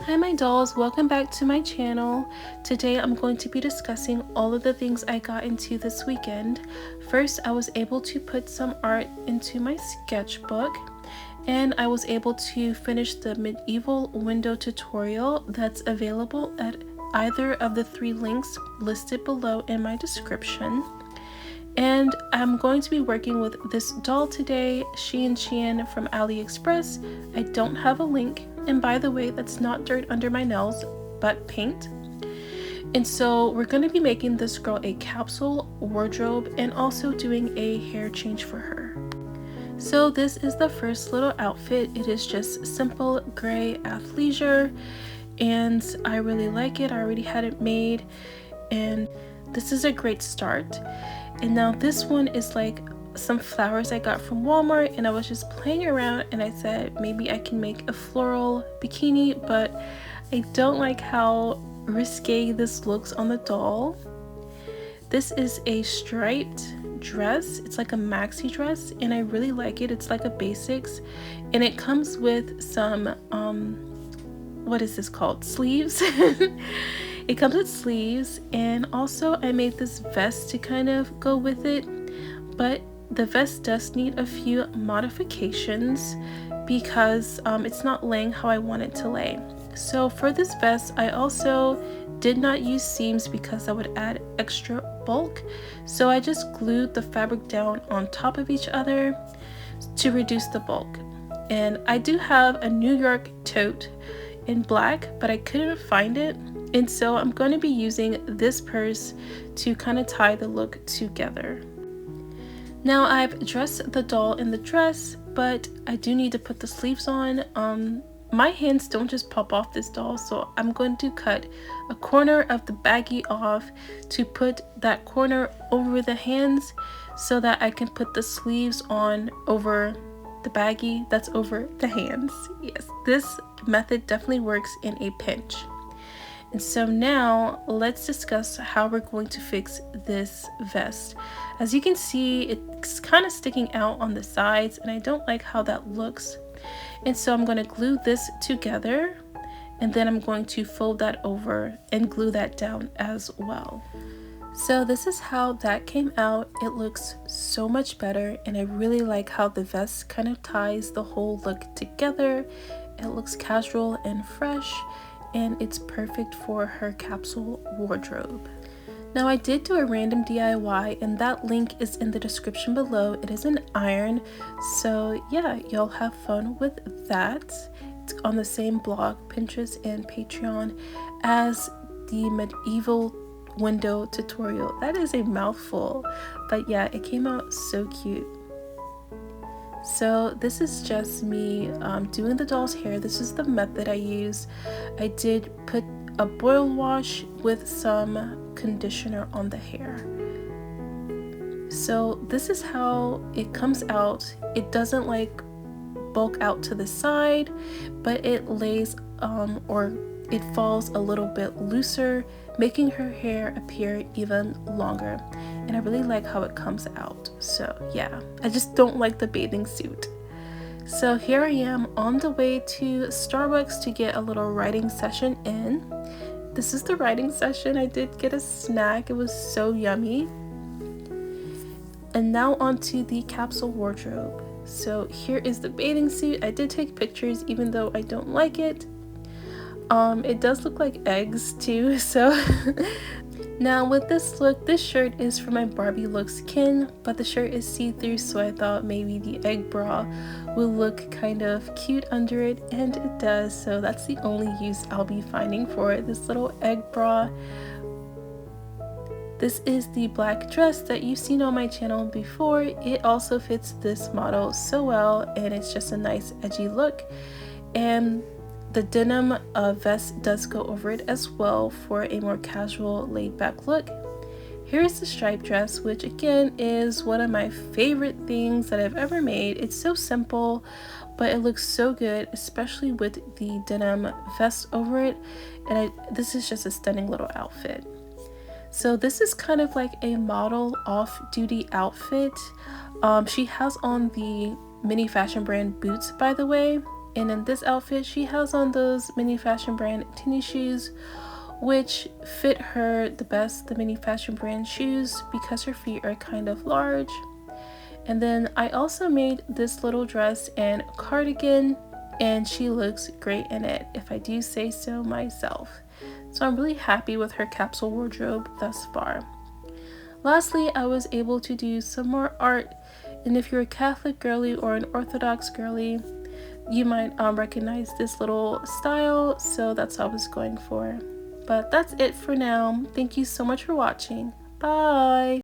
Hi my dolls, welcome back to my channel. Today I'm going to be discussing all of the things I got into this weekend. First, I was able to put some art into my sketchbook, and I was able to finish the medieval window tutorial that's available at either of the 3 links listed below in my description. And I'm going to be working with this doll today, Shein from AliExpress. I don't have a link, and by the way, that's not dirt under my nails, but paint. And so we're going to be making this girl a capsule wardrobe and also doing a hair change for her. So this is the first little outfit. It is just simple gray athleisure, and I really like it. I already had it made, and this is a great start. And now this one is like some flowers I got from Walmart, and I was just playing around and I said maybe I can make a floral bikini, but I don't like how risque this looks on the doll. This is a striped dress. It's like a maxi dress and I really like it. It's like a basics, and it comes with some what is this called? Sleeves. It comes with sleeves, and also I made this vest to kind of go with it, but the vest does need a few modifications because it's not laying how I want it to lay. So for this vest, I also did not use seams because that would add extra bulk. So I just glued the fabric down on top of each other to reduce the bulk. And I do have a New York tote in black, but I couldn't find it. And so I'm going to be using this purse to kind of tie the look together. Now I've dressed the doll in the dress, but I do need to put the sleeves on. My hands don't just pop off this doll, so I'm going to cut a corner of the baggie off to put that corner over the hands so that I can put the sleeves on over the baggie that's over the hands. Yes, this method definitely works in a pinch. And so now let's discuss how we're going to fix this vest. As you can see, it's kind of sticking out on the sides and I don't like how that looks. And so I'm going to glue this together, and then I'm going to fold that over and glue that down as well. So this is how that came out. It looks so much better, and I really like how the vest kind of ties the whole look together. It looks casual and fresh, and it's perfect for her capsule wardrobe. Now I did do a random DIY, and that link is in the description below. It is an iron, so yeah, y'all have fun with that. It's on the same blog, Pinterest and Patreon, as the medieval window tutorial. That is a mouthful, but yeah, it came out so cute. So this is just me doing the doll's hair. This is the method I use. I did put a boil wash with some conditioner on the hair. So this is how it comes out. It doesn't like bulk out to the side, but it lays or it falls a little bit looser, making her hair appear even longer. And I really like how it comes out. So yeah, I just don't like the bathing suit. So here I am on the way to Starbucks to get a little writing session in. This is the writing session. I did get a snack. It was so yummy. And now onto the capsule wardrobe. So here is the bathing suit. I did take pictures even though I don't like it. It does look like eggs too, so now with this look, this shirt is for my Barbie looks kin, but the shirt is see-through, so I thought maybe the egg bra will look kind of cute under it, and it does. So that's the only use I'll be finding for it, this little egg bra. This is the black dress that you've seen on my channel before. It also fits this model so well, and it's just a nice edgy look. And the denim vest does go over it as well for a more casual laid-back look. Here is the striped dress, which again is one of my favorite things that I've ever made. It's so simple, but it looks so good, especially with the denim vest over it. And this is just a stunning little outfit. So this is kind of like a model off-duty outfit. She has on the mini fashion brand boots, by the way. And in this outfit, she has on those mini fashion brand tennis shoes, which fit her the best, the mini fashion brand shoes, because her feet are kind of large. And then I also made this little dress and cardigan, and she looks great in it, if I do say so myself. So I'm really happy with her capsule wardrobe thus far. Lastly, I was able to do some more art, and if you're a Catholic girly or an Orthodox girly, you might recognize this little style, so that's what I was going for. But that's it for now. Thank you so much for watching. Bye!